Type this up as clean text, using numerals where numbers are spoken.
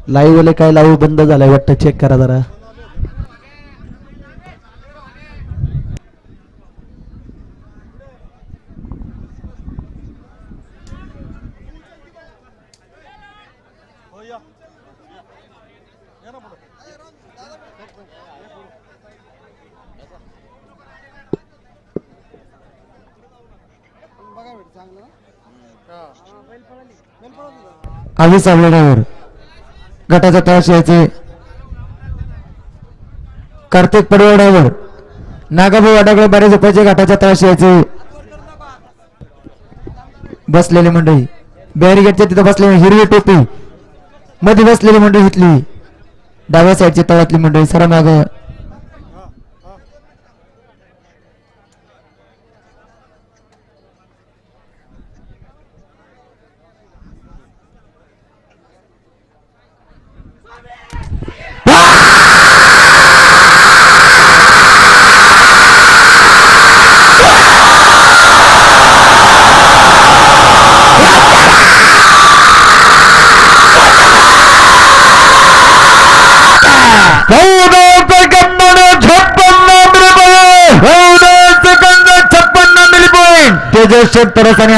Live वाले काय live बंद झालाय वाटतं, चेक करा जरा. आम्ही सामन्यावर गटाच्या तळाशी कार्तिक पडवड्यावर नागाभाऊ वाडाकडे बरेच रुपयाचे गटाच्या तळाशी बसलेली मंडळी, बॅरिगेटच्या तिथं बसलेली हिरवी टोपी मध्ये बसलेली मंडळी, इथली डाव्या साईडची तळातली मंडळी सरा माग. तेजस तरस आणि